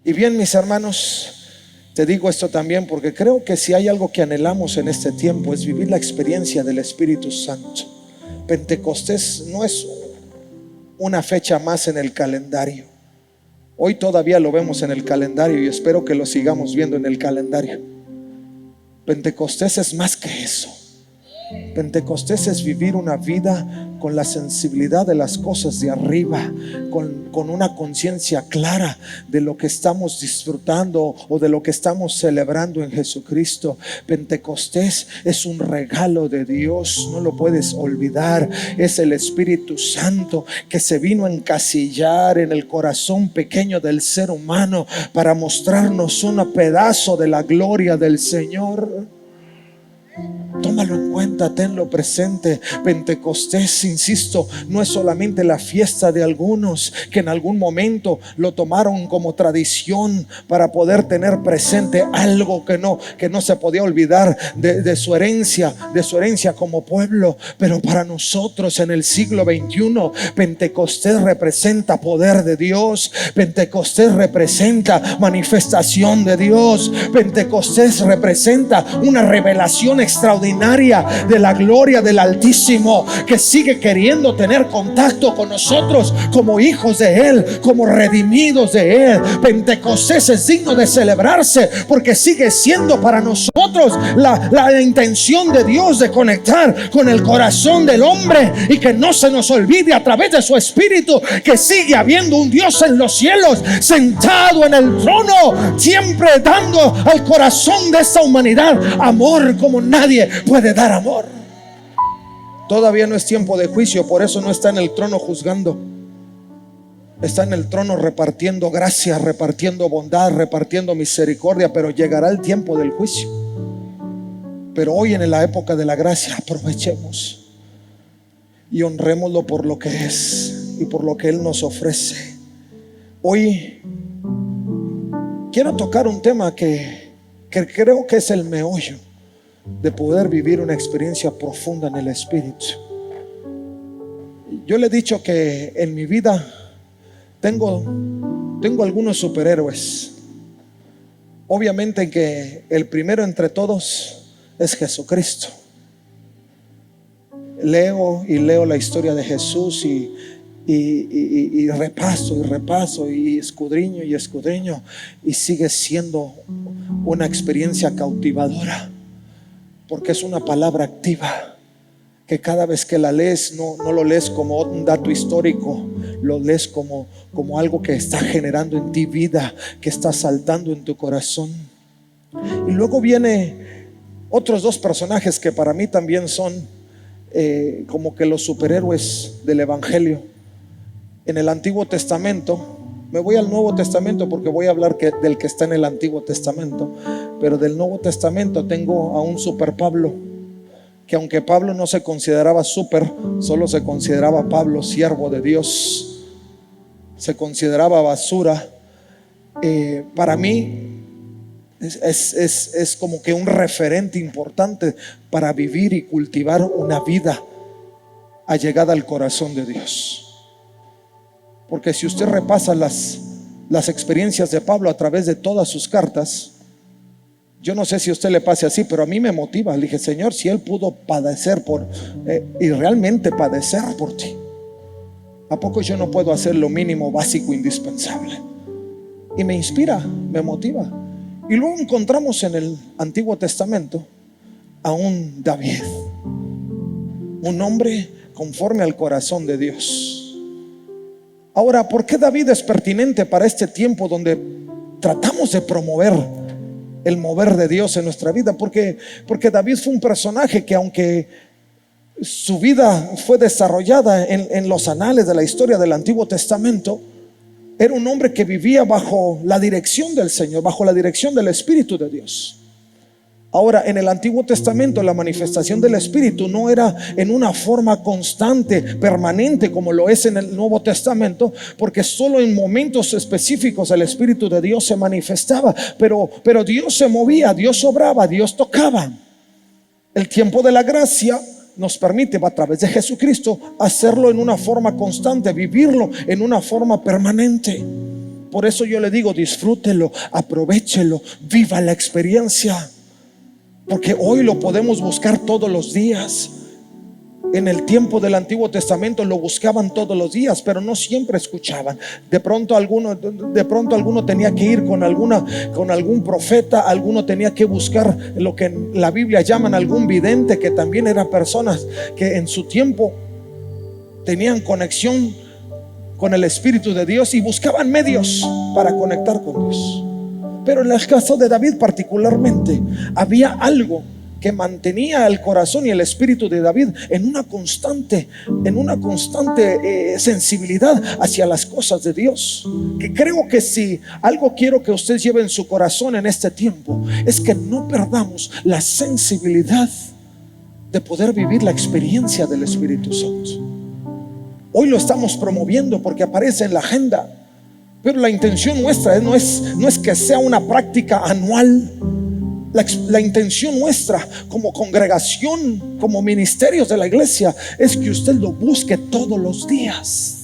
Y bien, mis hermanos, te digo esto también porque creo que si hay algo que anhelamos en este tiempo es vivir la experiencia del Espíritu Santo. Pentecostés no es una fecha más en el calendario. Hoy todavía lo vemos en el calendario y espero que lo sigamos viendo en el calendario. Pentecostés es más que eso. Pentecostés es vivir una vida con la sensibilidad de las cosas de arriba, con una conciencia clara de lo que estamos disfrutando o de lo que estamos celebrando en Jesucristo. Pentecostés es un regalo de Dios, no lo puedes olvidar. Es el Espíritu Santo que se vino a encasillar en el corazón pequeño del ser humano para mostrarnos un pedazo de la gloria del Señor. Tómalo en cuenta, tenlo presente. Pentecostés, insisto, no es solamente la fiesta de algunos que en algún momento lo tomaron como tradición para poder tener presente algo que no se podía olvidar de su herencia como pueblo. Pero para nosotros en el siglo XXI, Pentecostés representa poder de Dios. Pentecostés representa manifestación de Dios. Pentecostés representa una revelación extraordinaria de la gloria del Altísimo, que sigue queriendo tener contacto con nosotros como hijos de Él, como redimidos de Él. Pentecostés es digno de celebrarse porque sigue siendo para nosotros la intención de Dios de conectar con el corazón del hombre, y que no se nos olvide a través de su Espíritu que sigue habiendo un Dios en los cielos sentado en el trono, siempre dando al corazón de esta humanidad amor como nadie puede dar amor. Todavía no es tiempo de juicio, por eso no está en el trono juzgando. Está en el trono repartiendo gracia, repartiendo bondad, repartiendo misericordia, pero llegará el tiempo del juicio. Pero hoy, en la época de la gracia, aprovechemos y honrémoslo por lo que es y por lo que Él nos ofrece. Hoy quiero tocar un tema que creo que es el meollo de poder vivir una experiencia profunda en el Espíritu. Yo le he dicho que en mi vida tengo algunos superhéroes. Obviamente que el primero entre todos es Jesucristo. Leo la historia de Jesús y repaso y escudriño y sigue siendo una experiencia cautivadora, porque es una palabra activa que cada vez que la lees no lo lees como un dato histórico, lo lees como algo que está generando en ti vida, que está saltando en tu corazón. Y luego viene otros dos personajes que para mí también son como que los superhéroes del Evangelio. En el Antiguo Testamento, me voy al Nuevo Testamento porque voy a hablar del que está en el Antiguo Testamento, pero del Nuevo Testamento tengo a un super Pablo, que aunque Pablo no se consideraba super, solo se consideraba Pablo, siervo de Dios, se consideraba basura. Para mí es como que un referente importante para vivir y cultivar una vida allegada al corazón de Dios. Porque si usted repasa las experiencias de Pablo a través de todas sus cartas, yo no sé si a usted le pase así, pero a mí me motiva. Le dije: Señor, si Él pudo padecer y realmente padecer por ti, ¿a poco yo no puedo hacer lo mínimo, básico, indispensable? Y me inspira, me motiva. Y luego encontramos en el Antiguo Testamento a un David, un hombre conforme al corazón de Dios. Ahora, ¿por qué David es pertinente para este tiempo donde tratamos de promover el mover de Dios en nuestra vida? Porque David fue un personaje que, aunque su vida fue desarrollada en los anales de la historia del Antiguo Testamento, era un hombre que vivía bajo la dirección del Señor, bajo la dirección del Espíritu de Dios. Ahora, en el Antiguo Testamento la manifestación del Espíritu no era en una forma constante, permanente, como lo es en el Nuevo Testamento, porque solo en momentos específicos el Espíritu de Dios se manifestaba, pero Dios se movía, Dios obraba, Dios tocaba. El tiempo de la gracia nos permite, a través de Jesucristo, hacerlo en una forma constante, vivirlo en una forma permanente. Por eso yo le digo, disfrútelo, aprovéchelo, viva la experiencia, porque hoy lo podemos buscar todos los días. En el tiempo del Antiguo Testamento lo buscaban todos los días, pero no siempre escuchaban. De pronto alguno tenía que ir con algún profeta, alguno tenía que buscar lo que en la Biblia llaman algún vidente, que también eran personas que en su tiempo tenían conexión con el Espíritu de Dios y buscaban medios para conectar con Dios. Pero en el caso de David particularmente, había algo que mantenía el corazón y el espíritu de David en una constante sensibilidad hacia las cosas de Dios. Que creo que si algo quiero que usted lleve en su corazón en este tiempo, es que no perdamos la sensibilidad de poder vivir la experiencia del Espíritu Santo. Hoy lo estamos promoviendo porque aparece en la agenda, pero la intención nuestra no es que sea una práctica anual. La intención nuestra como congregación, como ministerios de la iglesia, es que usted lo busque todos los días.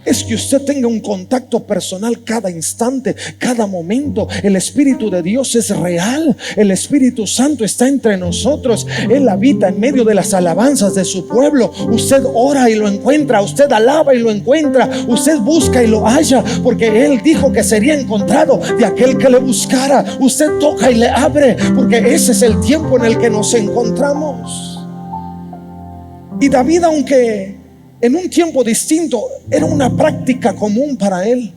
Es que usted tenga un contacto personal cada instante, cada momento. El Espíritu de Dios es real. El Espíritu Santo está entre nosotros. Él habita en medio de las alabanzas de su pueblo. Usted ora y lo encuentra. Usted alaba y lo encuentra. Usted busca y lo halla, porque Él dijo que sería encontrado de aquel que le buscara. Usted toca y le abre, porque ese es el tiempo en el que nos encontramos. Y David, aunque en un tiempo distinto, era una práctica común para él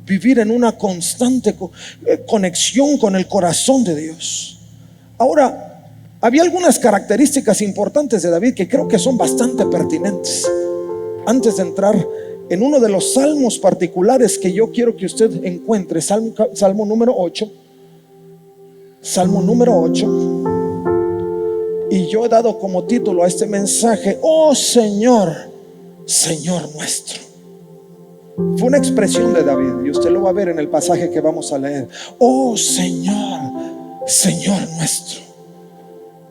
vivir en una constante conexión con el corazón de Dios. Ahora, había algunas características importantes de David que creo que son bastante pertinentes. Antes de entrar en uno de los salmos particulares que yo quiero que usted encuentre, Salmo número 8. Salmo número 8. Y yo he dado como título a este mensaje: oh Señor, Señor nuestro. Fue una expresión de David, y usted lo va a ver en el pasaje que vamos a leer. Oh Señor, Señor nuestro.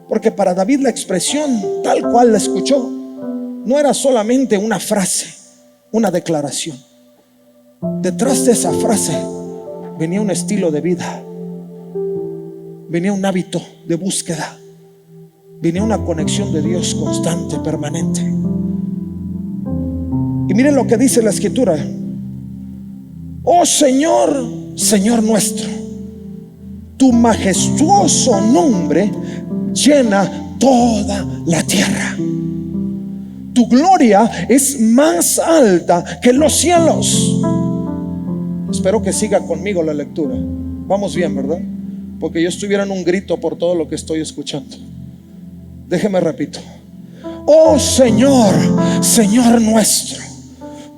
Porque para David la expresión tal cual la escuchó no era solamente una frase, una declaración. Detrás de esa frase venía un estilo de vida, venía un hábito de búsqueda, venía una conexión de Dios constante, permanente. Y miren lo que dice la Escritura: oh Señor, Señor nuestro, tu majestuoso nombre llena toda la tierra. Tu gloria es más alta que los cielos. Espero que siga conmigo la lectura. Vamos bien, ¿verdad? Porque yo estuviera en un grito por todo lo que estoy escuchando. Déjeme repito: oh Señor, Señor nuestro,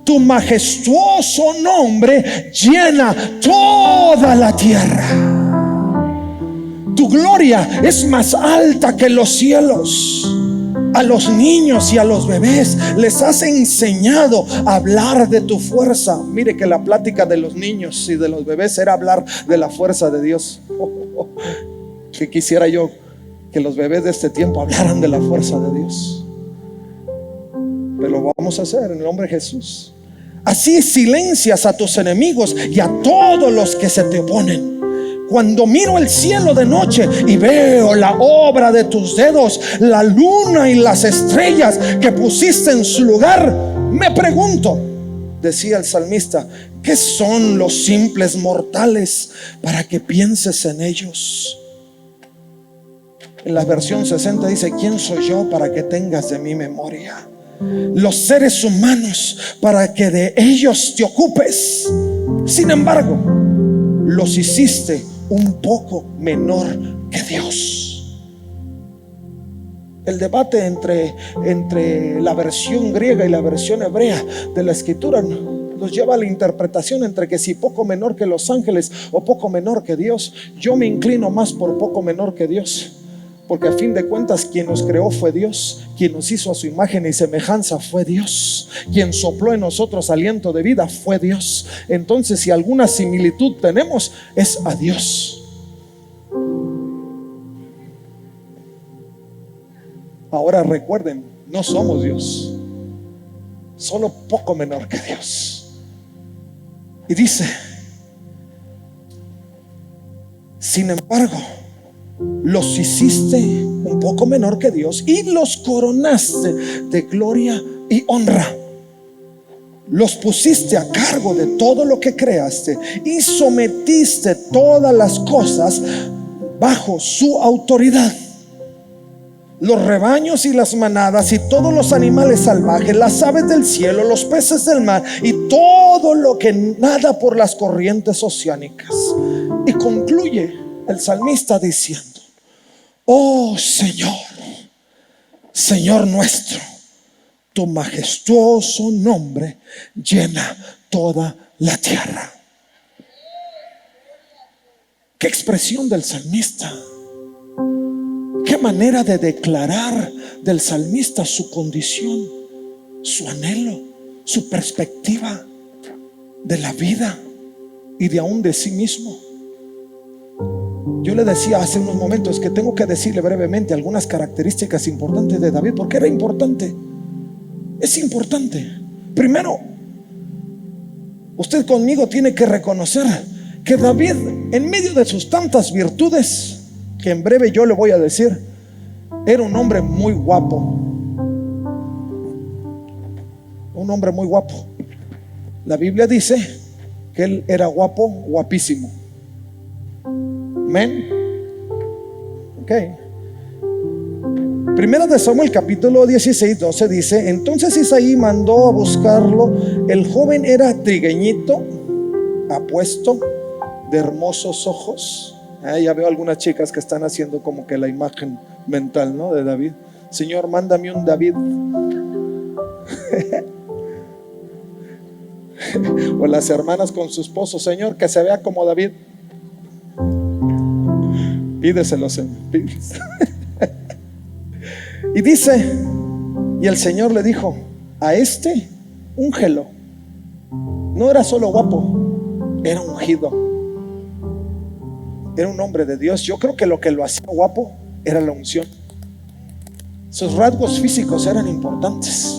tu majestuoso nombre llena toda la tierra. Tu gloria es más alta que los cielos. A los niños y a los bebés les has enseñado a hablar de tu fuerza. Mire que la plática de los niños y de los bebés era hablar de la fuerza de Dios. Que quisiera yo que los bebés de este tiempo hablaran de la fuerza de Dios. Pero lo vamos a hacer en el nombre de Jesús. Así silencias a tus enemigos y a todos los que se te oponen. Cuando miro el cielo de noche y veo la obra de tus dedos, la luna y las estrellas que pusiste en su lugar, me pregunto, decía el salmista, ¿qué son los simples mortales para que pienses en ellos? En la versión 60 dice: ¿quién soy yo para que tengas de mi memoria? Los seres humanos para que de ellos te ocupes. Sin embargo, los hiciste un poco menor que Dios. El debate entre la versión griega y la versión hebrea de la Escritura nos lleva a la interpretación entre que si poco menor que los ángeles o poco menor que Dios. Yo me inclino más por poco menor que Dios, porque a fin de cuentas quien nos creó fue Dios, quien nos hizo a su imagen y semejanza fue Dios, quien sopló en nosotros aliento de vida fue Dios. Entonces, si alguna similitud tenemos, es a Dios. Ahora recuerden, no somos Dios, solo poco menor que Dios. Y dice: Sin embargo, los hiciste un poco menor que Dios y los coronaste de gloria y honra. Los pusiste a cargo de todo lo que creaste y sometiste todas las cosas bajo su autoridad. Los rebaños y las manadas y todos los animales salvajes, las aves del cielo, los peces del mar y todo lo que nada por las corrientes oceánicas. Y concluye el salmista diciendo: oh Señor, Señor nuestro, tu majestuoso nombre llena toda la tierra. Qué expresión del salmista. Qué manera de declarar del salmista su condición, su anhelo, su perspectiva de la vida y de aún de sí mismo. Yo le decía hace unos momentos que tengo que decirle brevemente algunas características importantes de David. ¿Por qué era importante? Es importante. Primero, usted conmigo tiene que reconocer que David, en medio de sus tantas virtudes, que en breve yo le voy a decir, era un hombre muy guapo. Un hombre muy guapo. La Biblia dice que él era guapo, guapísimo. Amén. Ok. Primera de Samuel capítulo 16, 12 dice: entonces Isaí mandó a buscarlo. El joven era trigueñito, apuesto, de hermosos ojos. Ya veo algunas chicas que están haciendo como que la imagen mental, ¿no?, de David. Señor, mándame un David. O las hermanas con su esposo: Señor, que se vea como David. Pídeselo, Señor. Y dice, y el Señor le dijo: a este úngelo. No era solo guapo, era ungido. Era un hombre de Dios. Yo creo que lo hacía guapo era la unción. Sus rasgos físicos eran importantes,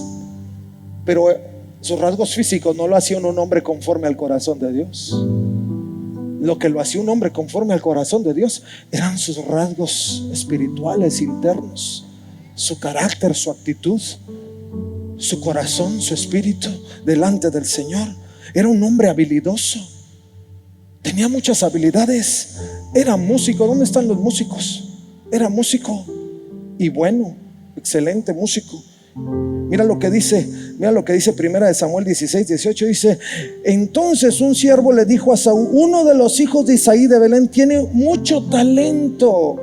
pero sus rasgos físicos no lo hacían un hombre conforme al corazón de Dios. Lo que lo hacía un hombre conforme al corazón de Dios eran sus rasgos espirituales internos, su carácter, su actitud, su corazón, su espíritu delante del Señor. Era un hombre habilidoso, tenía muchas habilidades. Era músico. ¿Dónde están los músicos? Era músico y bueno, excelente músico. Mira lo que dice Primera de Samuel 16, 18. Dice: entonces un siervo le dijo a Saúl: uno de los hijos de Isaí de Belén tiene mucho talento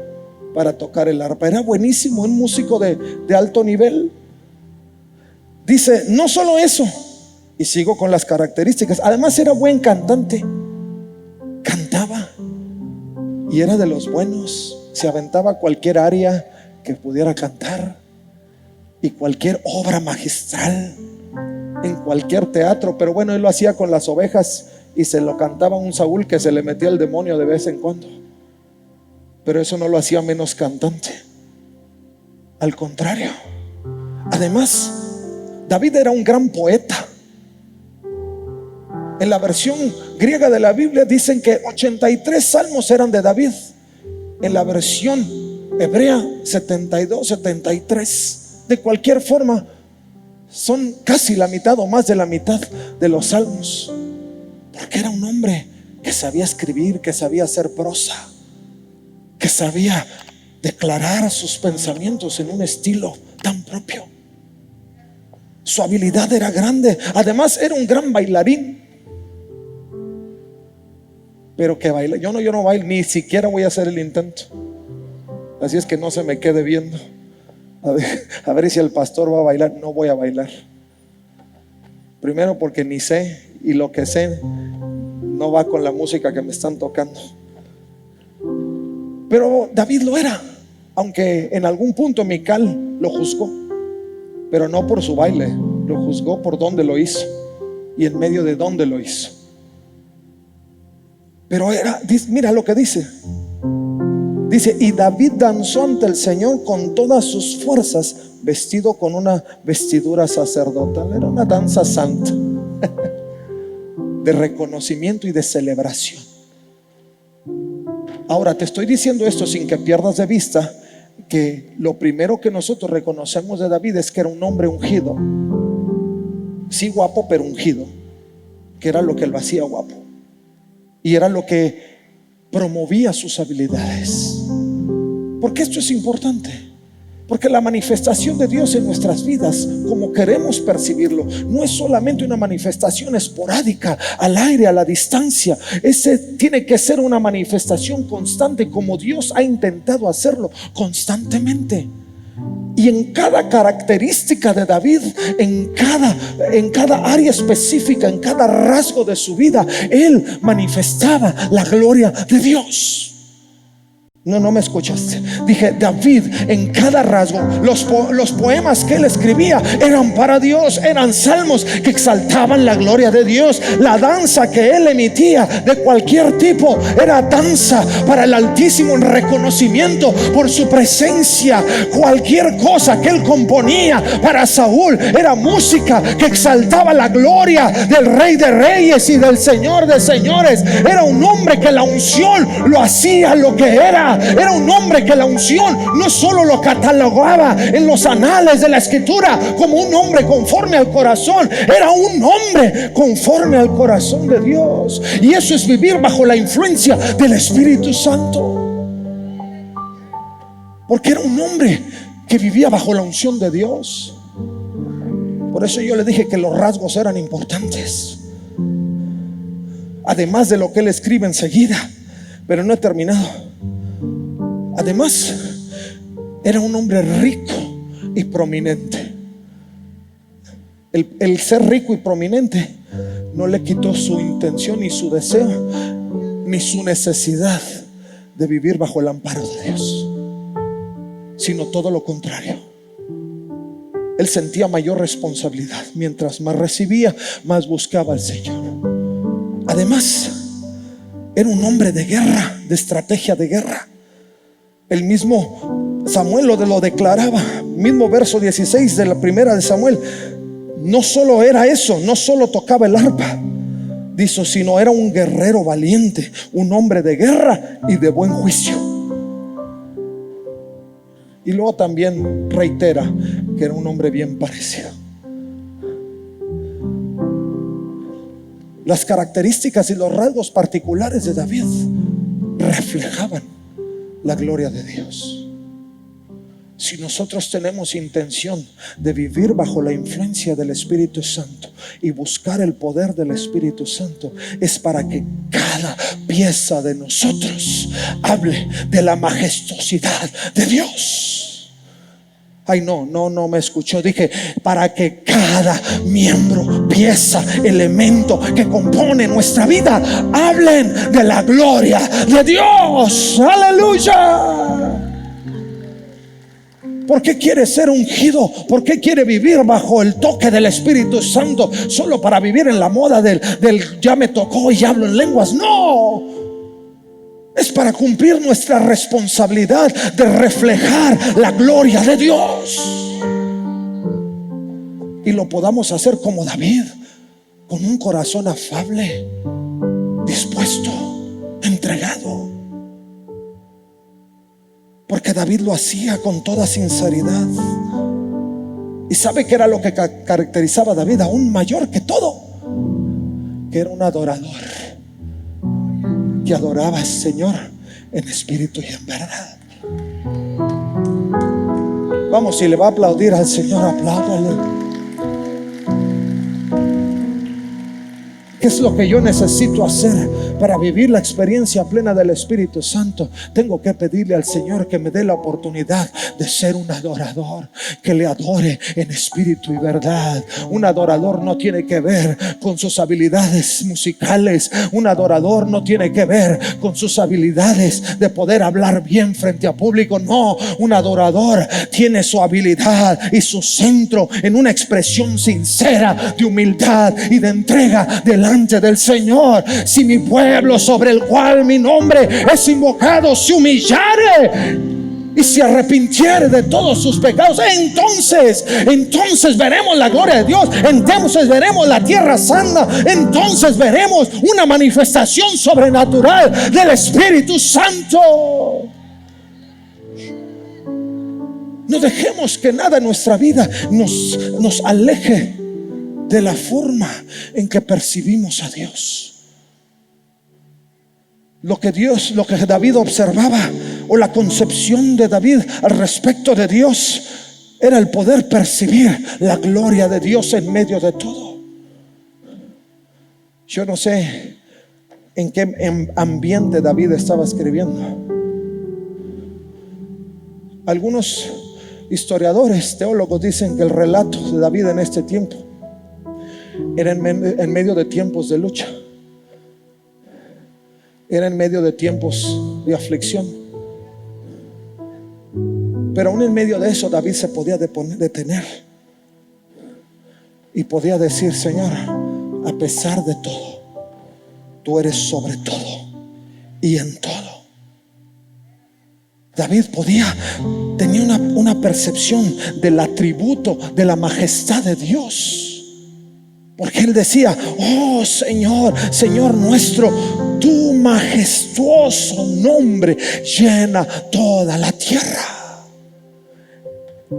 para tocar el arpa. Era buenísimo, un músico de alto nivel. Dice, no solo eso, y sigo con las características, además era buen cantante. Cantaba y era de los buenos. Se aventaba cualquier aria que pudiera cantar y cualquier obra magistral en cualquier teatro. Pero bueno, él lo hacía con las ovejas y se lo cantaba a un Saúl que se le metía el demonio de vez en cuando. Pero eso no lo hacía menos cantante, al contrario. Además, David era un gran poeta. En la versión griega de la Biblia dicen que 83 salmos eran de David. En la versión hebrea 72, 73. De cualquier forma, son casi la mitad o más de la mitad de los salmos, porque era un hombre que sabía escribir, que sabía hacer prosa, que sabía declarar sus pensamientos en un estilo tan propio. Su habilidad era grande. Además era un gran bailarín. Pero que baila, yo no bailo, ni siquiera voy a hacer el intento. Así es que no se me quede viendo a ver si el pastor va a bailar. No voy a bailar. Primero porque ni sé, y lo que sé no va con la música que me están tocando. Pero David lo era, aunque en algún punto Mical lo juzgó, pero no por su baile, lo juzgó por dónde lo hizo y en medio de dónde lo hizo. Pero mira lo que dice. Dice: y David danzó ante el Señor con todas sus fuerzas, vestido con una vestidura sacerdotal. Era una danza santa de reconocimiento y de celebración. Ahora te estoy diciendo esto sin que pierdas de vista que lo primero que nosotros reconocemos de David es que era un hombre ungido. Sí, guapo, pero ungido, que era lo que lo hacía guapo y era lo que promovía sus habilidades. Porque esto es importante, porque la manifestación de Dios en nuestras vidas, como queremos percibirlo, no es solamente una manifestación esporádica, al aire, a la distancia. Ese tiene que ser una manifestación constante, como Dios ha intentado hacerlo constantemente. Y en cada característica de David, en cada área específica, en cada rasgo de su vida, él manifestaba la gloria de Dios. No me escuchaste. Dije, David en cada rasgo, los poemas que él escribía eran para Dios, eran salmos que exaltaban la gloria de Dios. La danza que él emitía de cualquier tipo era danza para el Altísimo, en reconocimiento por su presencia. Cualquier cosa que él componía para Saúl era música que exaltaba la gloria del Rey de Reyes y del Señor de Señores. Era un hombre que la unción lo hacía lo que era. Era un hombre que la unción no solo lo catalogaba en los anales de la Escritura como un hombre conforme al corazón, era un hombre conforme al corazón de Dios. Y eso es vivir bajo la influencia del Espíritu Santo, porque era un hombre que vivía bajo la unción de Dios. Por eso yo le dije que los rasgos eran importantes, además de lo que él escribe enseguida. Pero no he terminado. Además, era un hombre rico y prominente. El ser rico y prominente no le quitó su intención, ni su deseo, ni su necesidad de vivir bajo el amparo de Dios, sino todo lo contrario. Él sentía mayor responsabilidad. Mientras más recibía, más buscaba al Señor. Además, era un hombre de guerra, de estrategia de guerra. El mismo Samuel lo declaraba. Mismo verso 16 de la primera de Samuel. No solo era eso, no solo tocaba el arpa, dice, sino era un guerrero valiente, un hombre de guerra y de buen juicio. Y luego también reitera que era un hombre bien parecido. Las características y los rasgos particulares de David reflejaban la gloria de Dios. Si nosotros tenemos intención de vivir bajo la influencia del Espíritu Santo y buscar el poder del Espíritu Santo, es para que cada pieza de nosotros hable de la majestuosidad de Dios. Ay, no me escuchó. Dije, para que cada miembro, pieza, elemento que compone nuestra vida hablen de la gloria de Dios. Aleluya. ¿Por qué quiere ser ungido? ¿Por qué quiere vivir bajo el toque del Espíritu Santo? ¿Solo para vivir en la moda del ya me tocó y hablo en lenguas? No. Es para cumplir nuestra responsabilidad de reflejar la gloria de Dios. Y lo podamos hacer como David, con un corazón afable, dispuesto, entregado. Porque David lo hacía con toda sinceridad. ¿Y sabe qué era lo que caracterizaba a David aún mayor que todo? Que era un adorador, que adoraba al Señor en espíritu y en verdad. Vamos, si le va a aplaudir al Señor, apláudale. ¿Qué es lo que yo necesito hacer para vivir la experiencia plena del Espíritu Santo? Tengo que pedirle al Señor que me dé la oportunidad de ser un adorador, que le adore en espíritu y verdad. Un adorador no tiene que ver con sus habilidades musicales. Un adorador no tiene que ver con sus habilidades de poder hablar bien frente a público. No, un adorador tiene su habilidad y su centro en una expresión sincera de humildad y de entrega delante del Señor. Si mi pueblo, sobre el cual mi nombre es invocado, se humillare y se arrepintiere de todos sus pecados, entonces veremos la gloria de Dios, entonces veremos la tierra santa, entonces veremos una manifestación sobrenatural del Espíritu Santo. No dejemos que nada en nuestra vida nos aleje de la forma en que percibimos a Dios. Lo que David observaba, o la concepción de David al respecto de Dios, era el poder percibir la gloria de Dios en medio de todo. Yo no sé en qué ambiente David estaba escribiendo. Algunos historiadores, teólogos dicen que el relato de David en este tiempo era en medio de tiempos de lucha, era en medio de tiempos de aflicción. Pero aún en medio de eso David se podía detener y podía decir: Señor, a pesar de todo, tú eres sobre todo y en todo. David tenía una percepción del atributo, de la majestad de Dios. Porque él decía: oh Señor, Señor nuestro, tu majestuoso nombre llena toda la tierra.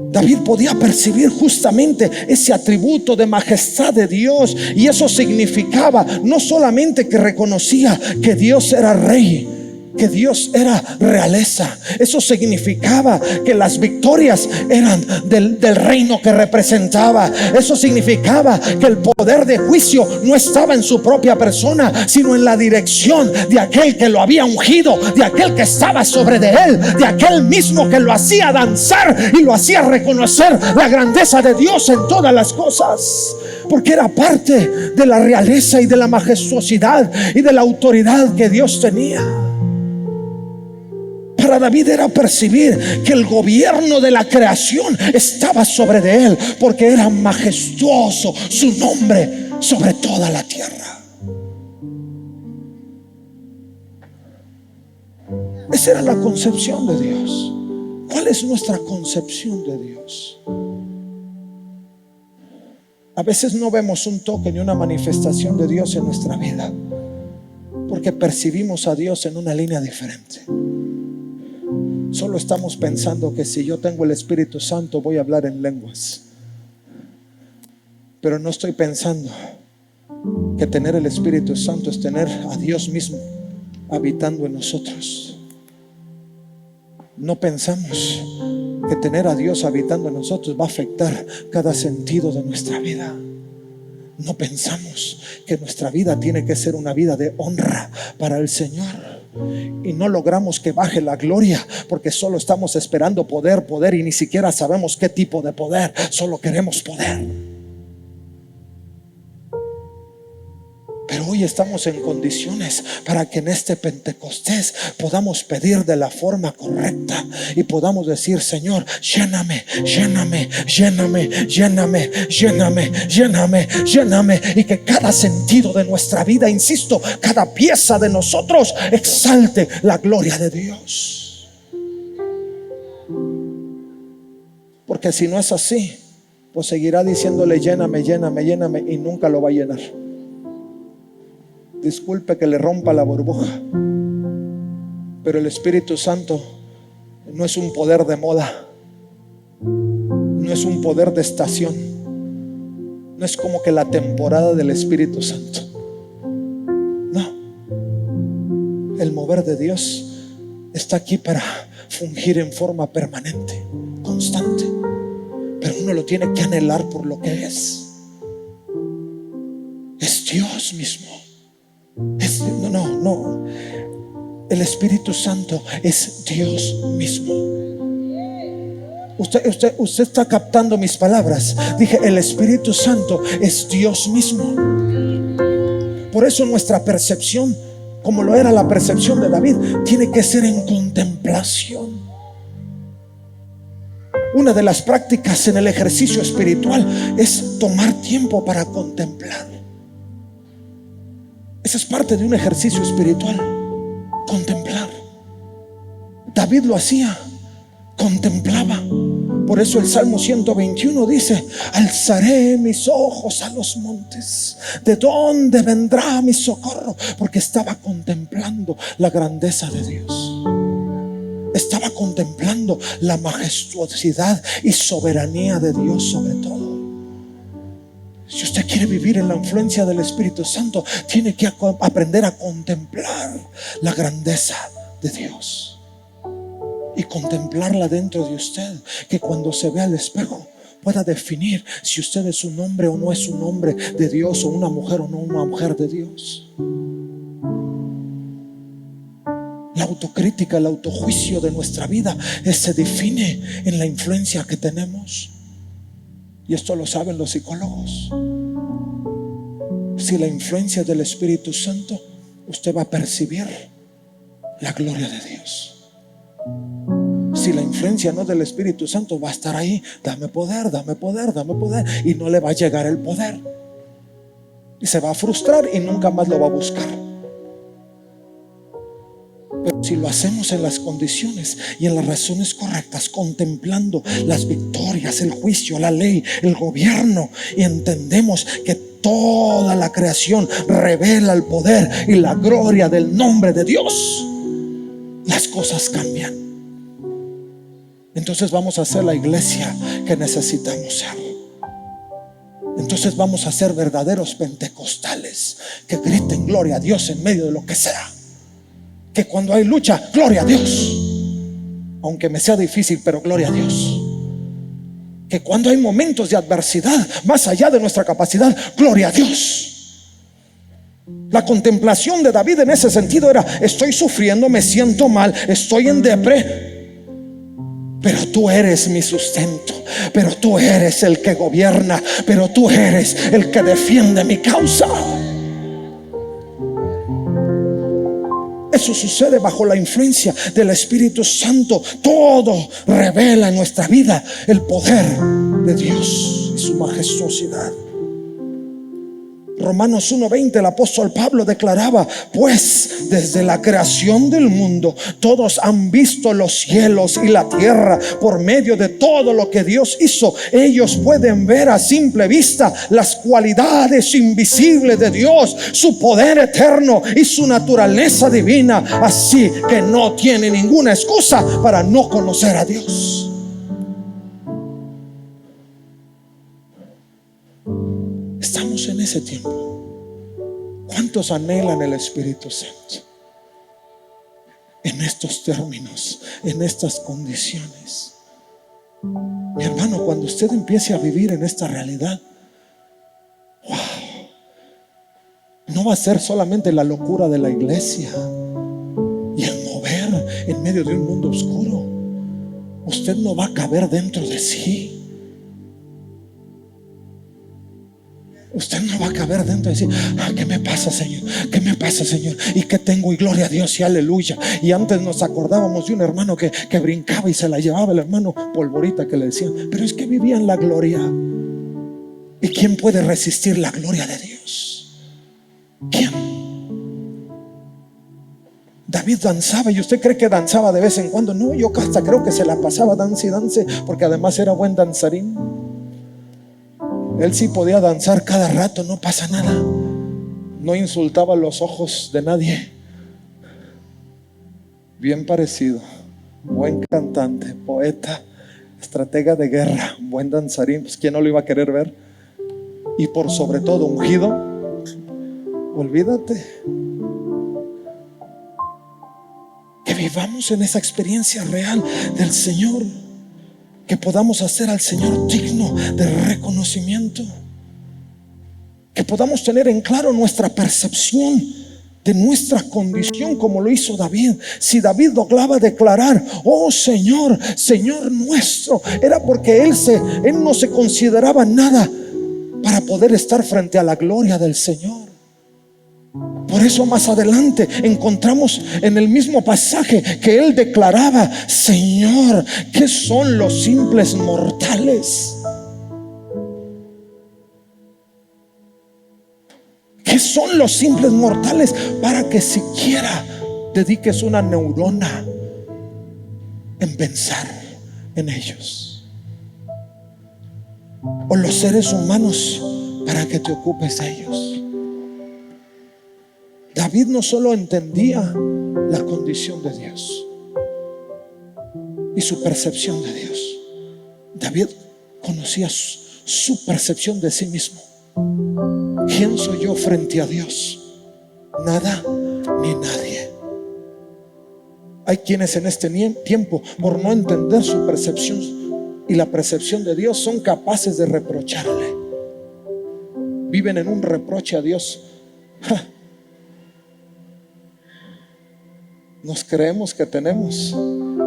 David podía percibir justamente ese atributo de majestad de Dios, y eso significaba no solamente que reconocía que Dios era rey, que Dios era realeza. Eso significaba que las victorias eran del reino que representaba. Eso significaba que el poder de juicio no estaba en su propia persona, sino en la dirección de aquel que lo había ungido, de aquel que estaba sobre de él, de aquel mismo que lo hacía danzar y lo hacía reconocer la grandeza de Dios en todas las cosas, porque era parte de la realeza y de la majestuosidad y de la autoridad que Dios tenía. Para David era percibir que el gobierno de la creación estaba sobre de él, porque era majestuoso su nombre sobre toda la tierra. Esa era la concepción de Dios. ¿Cuál es nuestra concepción de Dios? A veces no vemos un toque ni una manifestación de Dios en nuestra vida, porque percibimos a Dios en una línea diferente. Solo estamos pensando que si yo tengo el Espíritu Santo voy a hablar en lenguas, pero no estoy pensando que tener el Espíritu Santo es tener a Dios mismo habitando en nosotros. No pensamos que tener a Dios habitando en nosotros va a afectar cada sentido de nuestra vida. No pensamos que nuestra vida tiene que ser una vida de honra para el Señor. Y no logramos que baje la gloria porque solo estamos esperando poder, y ni siquiera sabemos qué tipo de poder. Solo queremos poder. Pero hoy estamos en condiciones para que en este Pentecostés podamos pedir de la forma correcta y podamos decir: Señor, lléname, lléname, lléname, lléname, lléname, lléname, lléname. Y que cada sentido de nuestra vida, insisto, cada pieza de nosotros exalte la gloria de Dios. Porque si no es así, pues seguirá diciéndole: lléname, lléname, lléname, y nunca lo va a llenar. Disculpe que le rompa la burbuja, pero el Espíritu Santo no es un poder de moda, no es un poder de estación, no es como que la temporada del Espíritu Santo. No, el mover de Dios está aquí para fungir en forma permanente, constante, pero uno lo tiene que anhelar por lo que es Dios mismo. No. El Espíritu Santo es Dios mismo. Usted está captando mis palabras. Dije: el Espíritu Santo es Dios mismo. Por eso nuestra percepción, como lo era la percepción de David, tiene que ser en contemplación. Una de las prácticas en el ejercicio espiritual es tomar tiempo para contemplar. Esa es parte de un ejercicio espiritual, contemplar. David lo hacía Por eso el Salmo 121 dice: alzaré mis ojos a los montes, ¿de dónde vendrá mi socorro? Porque estaba contemplando la grandeza de Dios. Estaba contemplando la majestuosidad y soberanía de Dios sobre todo. Si usted quiere vivir en la influencia del Espíritu Santo, tiene que aprender a contemplar la grandeza de Dios y contemplarla dentro de usted, que cuando se vea al espejo pueda definir si usted es un hombre o no es un hombre de Dios, o una mujer o no una mujer de Dios. La autocrítica, el autojuicio de nuestra vida se define en la influencia que tenemos. Y esto lo saben los psicólogos. Si la influencia del Espíritu Santo, usted va a percibir la gloria de Dios. Si la influencia no del Espíritu Santo, va a estar ahí: dame poder, dame poder, dame poder, y no le va a llegar el poder. Y se va a frustrar y nunca más lo va a buscar. Pero si lo hacemos en las condiciones y en las razones correctas, contemplando las victorias, el juicio, la ley, el gobierno, y entendemos que toda la creación revela el poder y la gloria del nombre de Dios, las cosas cambian. Entonces vamos a ser la iglesia que necesitamos ser. Entonces vamos a ser verdaderos pentecostales que griten gloria a Dios en medio de lo que sea. Que cuando hay lucha, gloria a Dios, aunque me sea difícil, pero gloria a Dios. Que cuando hay momentos de adversidad, más allá de nuestra capacidad, gloria a Dios. La contemplación de David en ese sentido era: estoy sufriendo, me siento mal, estoy en depre, pero tú eres mi sustento, pero tú eres el que gobierna, pero tú eres el que defiende mi causa. Eso sucede bajo la influencia del Espíritu Santo. Todo revela en nuestra vida el poder de Dios y su majestuosidad. Romanos 1:20, el apóstol Pablo declaraba: pues desde la creación del mundo todos han visto los cielos y la tierra. Por medio de todo lo que Dios hizo, ellos pueden ver a simple vista las cualidades invisibles de Dios, su poder eterno y su naturaleza divina. Así que no tiene ninguna excusa para no conocer a Dios. Estamos en ese tiempo. ¿Cuántos anhelan el Espíritu Santo? En estos términos, en estas condiciones. Mi hermano, cuando usted empiece a vivir en esta realidad, wow, no va a ser solamente la locura de la iglesia y el mover en medio de un mundo oscuro. Usted no va a caber dentro de sí. Usted no va a caber dentro y decir: ¿qué me pasa, Señor? ¿Qué me pasa, Señor? ¿Y qué tengo? Y gloria a Dios y aleluya. Y antes nos acordábamos de un hermano que brincaba y se la llevaba, el hermano Polvorita, que le decían: pero es que vivía en la gloria. ¿Y quién puede resistir la gloria de Dios? ¿Quién? David danzaba, y usted cree que danzaba de vez en cuando. No, yo hasta creo que se la pasaba dance y dance, porque además era buen danzarín. Él sí podía danzar cada rato, no pasa nada. No insultaba los ojos de nadie. Bien parecido, buen cantante, poeta, estratega de guerra, buen danzarín. Pues ¿quién no lo iba a querer ver? Y por sobre todo ungido. Olvídate. Que vivamos en esa experiencia real del Señor. Que podamos hacer al Señor digno de reconocimiento. Que podamos tener en claro nuestra percepción de nuestra condición, como lo hizo David. Si David lograba declarar: oh Señor, Señor nuestro, era porque él no se consideraba nada para poder estar frente a la gloria del Señor. Por eso más adelante encontramos en el mismo pasaje que él declaraba: Señor, ¿qué son los simples mortales? ¿Qué son los simples mortales para que siquiera dediques una neurona en pensar en ellos? o los seres humanos para que te ocupes de ellos. David no solo entendía la condición de Dios y su percepción de Dios, David conocía su percepción de sí mismo. ¿Quién soy yo frente a Dios? Nada ni nadie. Hay quienes en este tiempo, por no entender su percepción y la percepción de Dios, son capaces de reprocharle. Viven en un reproche a Dios. Nos creemos que tenemos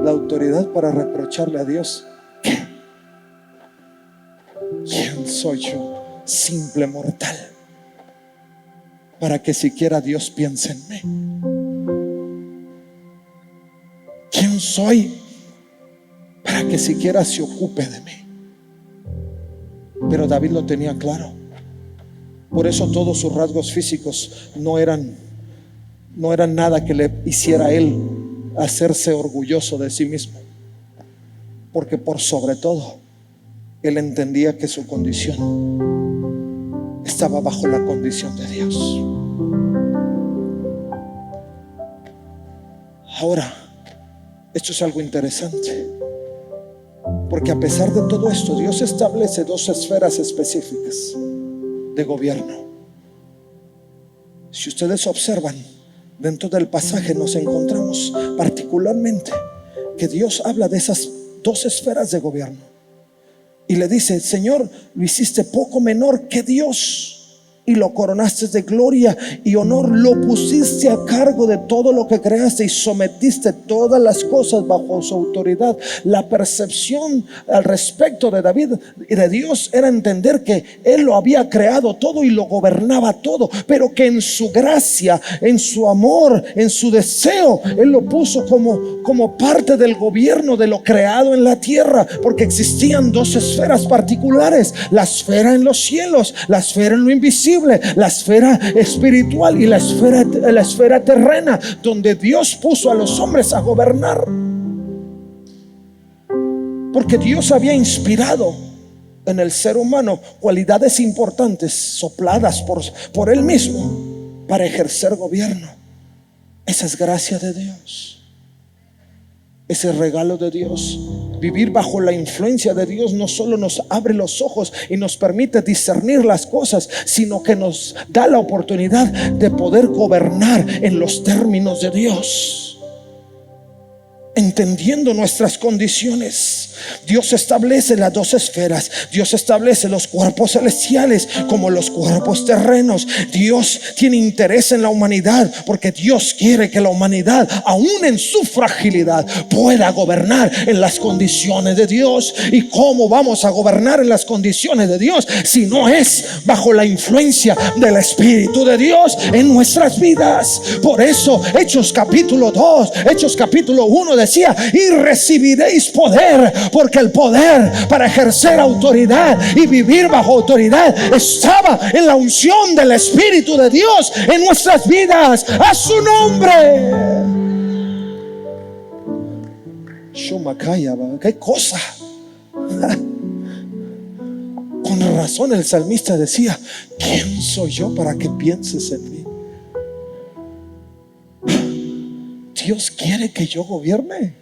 la autoridad para reprocharle a Dios. ¿Qué? ¿Quién soy yo, simple mortal, para que siquiera Dios piense en mí? ¿Quién soy para que siquiera se ocupe de mí? Pero David lo tenía claro. Por eso todos sus rasgos físicos no eran nada que le hiciera a él hacerse orgulloso de sí mismo, porque por sobre todo él entendía que su condición estaba bajo la condición de Dios. Ahora, esto es algo interesante, porque a pesar de todo esto, Dios establece dos esferas específicas de gobierno. Si ustedes observan, dentro del pasaje nos encontramos particularmente que Dios habla de esas dos esferas de gobierno y le dice: Señor, lo hiciste poco menor que Dios y lo coronaste de gloria y honor, lo pusiste a cargo de todo lo que creaste y sometiste todas las cosas bajo su autoridad. La percepción al respecto de David y de Dios era entender que él lo había creado todo y lo gobernaba todo, pero que en su gracia, en su amor, en su deseo, él lo puso como parte del gobierno de lo creado en la tierra, porque existían dos esferas particulares: la esfera en los cielos, la esfera en lo invisible, la esfera espiritual y la esfera terrena, donde Dios puso a los hombres a gobernar. Porque Dios había inspirado en el ser humano cualidades importantes sopladas por Él mismo para ejercer gobierno. Esa es gracia de Dios, ese regalo de Dios. Vivir bajo la influencia de Dios no solo nos abre los ojos y nos permite discernir las cosas, sino que nos da la oportunidad de poder gobernar en los términos de Dios, entendiendo nuestras condiciones. Dios establece las dos esferas. Dios establece los cuerpos celestiales como los cuerpos terrenos. Dios tiene interés en la humanidad, porque Dios quiere que la humanidad, aún en su fragilidad, pueda gobernar en las condiciones de Dios. ¿Y cómo vamos a gobernar en las condiciones de Dios si no es bajo la influencia del Espíritu de Dios en nuestras vidas? Por eso Hechos capítulo 2, Hechos capítulo 1 decía: y recibiréis poder, porque el poder para ejercer autoridad y vivir bajo autoridad estaba en la unción del Espíritu de Dios en nuestras vidas. A su nombre. ¿Qué cosa? Con razón el salmista decía: ¿quién soy yo para que pienses en mí? Dios quiere que yo gobierne.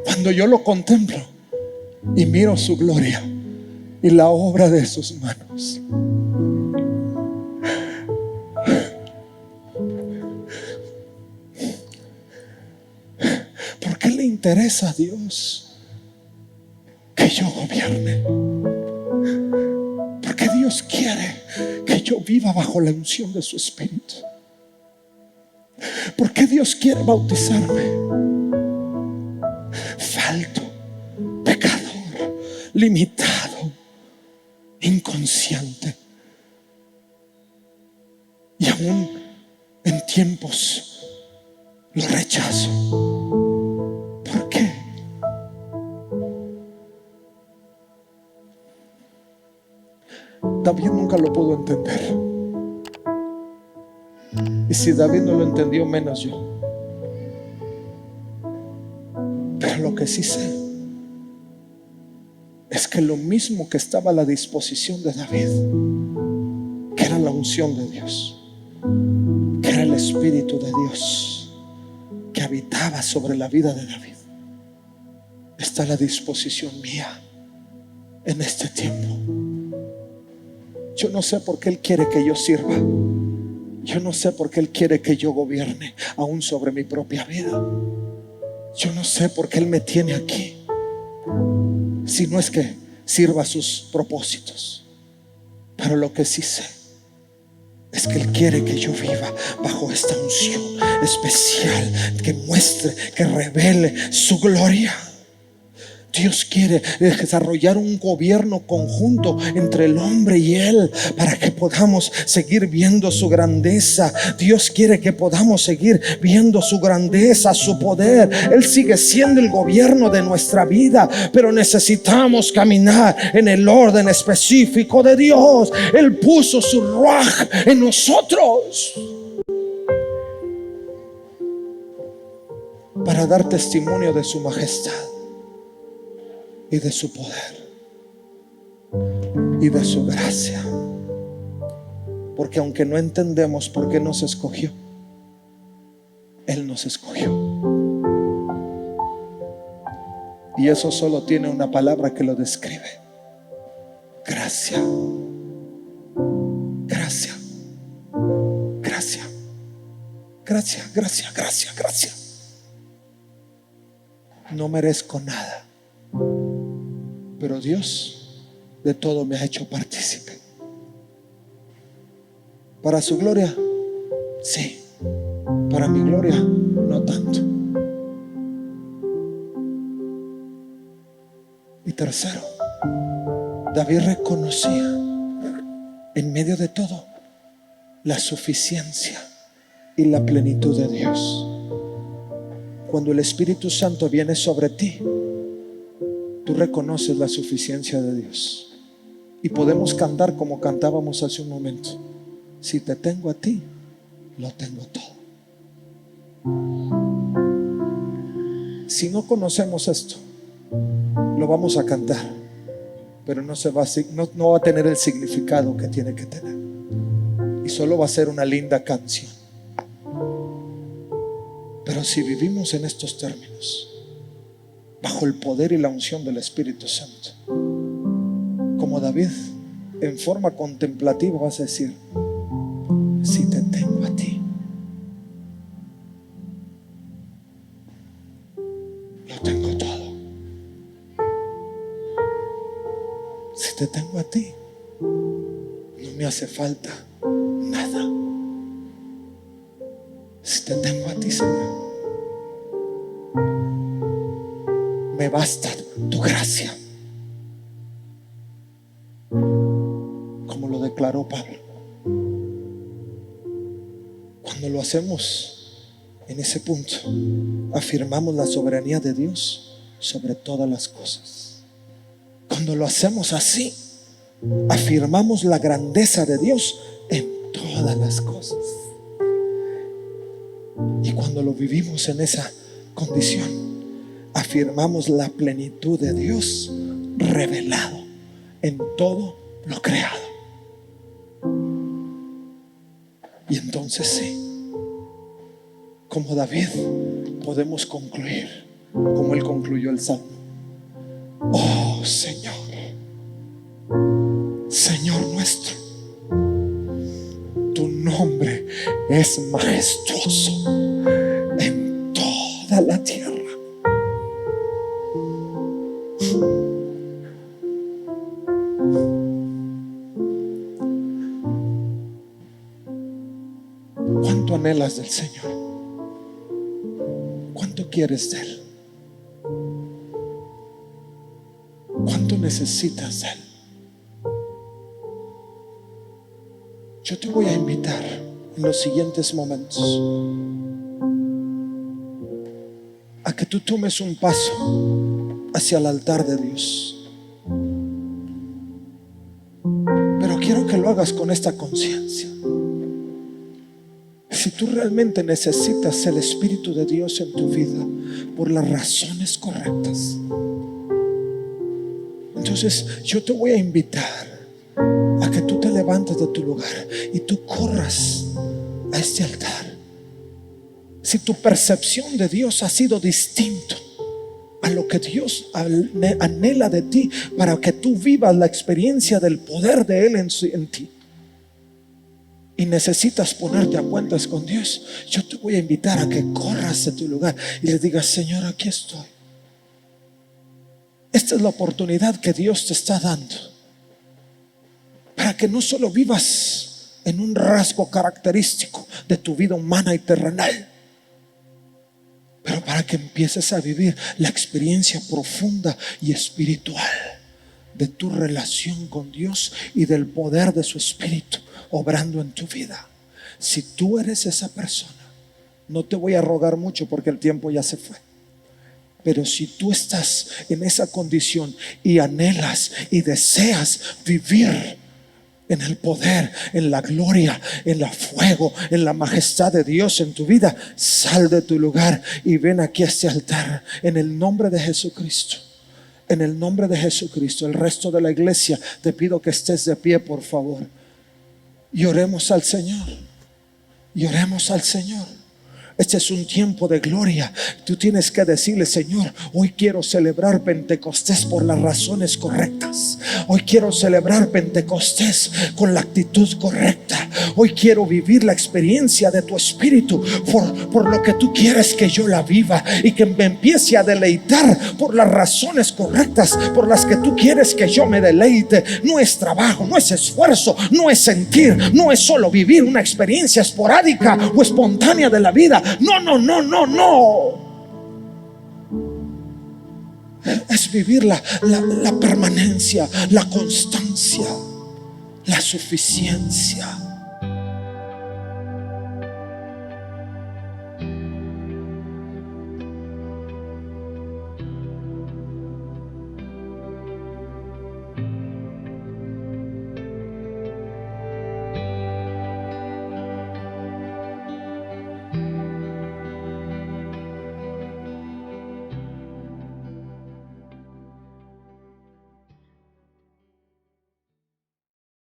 Cuando yo lo contemplo y miro su gloria y la obra de sus manos, ¿por qué le interesa a Dios que yo gobierne? Porque Dios quiere que yo viva bajo la unción de su Espíritu. Porque Dios quiere bautizarme. Falto, pecador, limitado, inconsciente, y aún en tiempos lo rechazo. ¿Por qué? David nunca lo pudo entender, y si David no lo entendió, menos yo. Pero lo que sí sé es que lo mismo que estaba a la disposición de David, que era la unción de Dios, que era el Espíritu de Dios que habitaba sobre la vida de David, está a la disposición mía en este tiempo. Yo no sé por qué Él quiere que yo sirva. Yo no sé por qué Él quiere que yo gobierne aún sobre mi propia vida. Yo no sé por qué Él me tiene aquí, si no es que sirva a sus propósitos. Pero lo que sí sé es que Él quiere que yo viva bajo esta unción especial, que muestre, que revele su gloria. Dios quiere desarrollar un gobierno conjunto entre el hombre y Él, para que podamos seguir viendo su grandeza. Dios quiere que podamos seguir viendo su grandeza, su poder. Él sigue siendo el gobierno de nuestra vida, pero necesitamos caminar en el orden específico de Dios. Él puso su ruaj en nosotros para dar testimonio de su majestad y de su poder y de su gracia. Porque aunque no entendemos por qué nos escogió, Él nos escogió. Y eso solo tiene una palabra que lo describe: gracia. Gracia. Gracia. Gracia, gracia, gracia, gracia. No merezco nada, pero Dios de todo me ha hecho partícipe. Para su gloria, sí. Para mi gloria, no tanto. Y tercero, David reconocía en medio de todo la suficiencia y la plenitud de Dios. Cuando el Espíritu Santo viene sobre ti, tú reconoces la suficiencia de Dios. Y podemos cantar como cantábamos hace un momento: si te tengo a ti, lo tengo todo. Si no conocemos esto, lo vamos a cantar, pero no va a tener el significado que tiene que tener, y solo va a ser una linda canción. Pero si vivimos en estos términos, bajo el poder y la unción del Espíritu Santo, como David, en forma contemplativa vas a decir: si te tengo a ti, lo tengo todo. Si te tengo a ti, no me hace falta nada. Si te tengo a ti, Señor, me basta tu gracia, como lo declaró Pablo. Cuando lo hacemos en ese punto, afirmamos la soberanía de Dios sobre todas las cosas. Cuando lo hacemos así, afirmamos la grandeza de Dios en todas las cosas. Y cuando lo vivimos en esa condición, afirmamos la plenitud de Dios revelado en todo lo creado. Y entonces sí, como David, podemos concluir como él concluyó el Salmo: oh Señor, Señor nuestro, tu nombre es majestuoso en toda la tierra. ¿Cuánto anhelas del Señor? ¿Cuánto quieres de Él? ¿Cuánto necesitas de Él? Yo te voy a invitar en los siguientes momentos a que tú tomes un paso hacia el altar de Dios. Pero quiero que lo hagas con esta conciencia. Si tú realmente necesitas el Espíritu de Dios en tu vida por las razones correctas, Entonces yo te voy a invitar a que tú te levantes de tu lugar y tú corras a este altar. Si tu percepción de Dios ha sido distinto a lo que Dios anhela de ti, para que tú vivas la experiencia del poder de Él en ti, y necesitas ponerte a cuentas con Dios, yo te voy a invitar a que corras de tu lugar y le digas: Señor, aquí estoy. Esta es la oportunidad que Dios te está dando, para que no solo vivas en un rasgo característico de tu vida humana y terrenal, pero para que empieces a vivir la experiencia profunda y espiritual de tu relación con Dios y del poder de su Espíritu obrando en tu vida. Si tú eres esa persona, no te voy a rogar mucho porque el tiempo ya se fue. Pero si tú estás en esa condición y anhelas y deseas vivir en el poder, en la gloria, en el fuego, en la majestad de Dios en tu vida, sal de tu lugar y ven aquí a este altar en el nombre de Jesucristo. En el nombre de Jesucristo. El resto de la iglesia, te pido que estés de pie, por favor, y oremos al Señor. Y oremos al Señor. Este es un tiempo de gloria. Tú tienes que decirle: Señor, hoy quiero celebrar Pentecostés por las razones correctas. Hoy quiero celebrar Pentecostés con la actitud correcta. Hoy quiero vivir la experiencia de tu Espíritu por lo que tú quieres que yo la viva, y que me empiece a deleitar por las razones correctas por las que tú quieres que yo me deleite. No es trabajo, no es esfuerzo, no es sentir, no es solo vivir una experiencia esporádica o espontánea de la vida. No. Es vivir la permanencia, la constancia, la suficiencia.